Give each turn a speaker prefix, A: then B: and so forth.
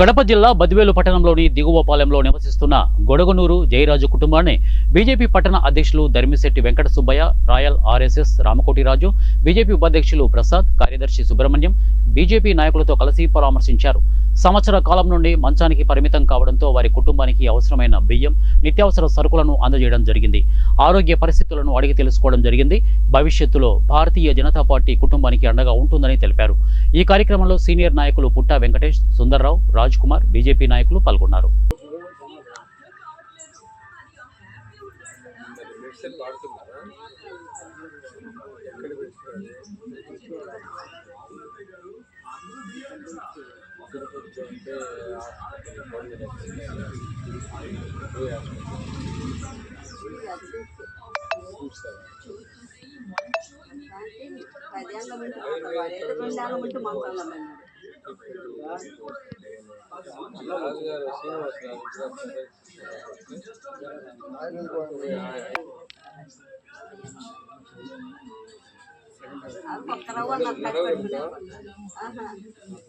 A: కడప జిల్లా బద్వేలు పట్టణంలోని దిగువపాలెంలో నివసిస్తున్న గొడగనూరు జయరాజు కుటుంబాన్ని బీజేపీ పట్టణ అధ్యక్షులు Dharmisetti Venkata Subbaiah, royal RSS Ramakotiraju, BJP ఉపాధ్యక్షులు ప్రసాద్, కార్యదర్శి సుబ్రహ్మణ్యం బీజేపీ నాయకులతో కలిసి పరామర్శించారు. సంవత్సర కాలం నుండి మంచానికి పరిమితం కావడంతో వారి కుటుంబానికి అవసరమైన బియ్యం, నిత్యావసర సరుకులను అందజేయడం జరిగింది. ఆరోగ్య పరిస్థితులను అడిగి తెలుసుకోవడం జరిగింది. భవిష్యత్తులో భారతీయ జనతా పార్టీ కుటుంబానికి అండగా ఉంటుందని తెలిపారు. ఈ కార్యక్రమంలో సీనియర్ నాయకులు పుట్టా వెంకటేష్, సుందర్రావు, రాజ్ కుమార్, బీజేపీ నాయకులు పాల్గొన్నారు.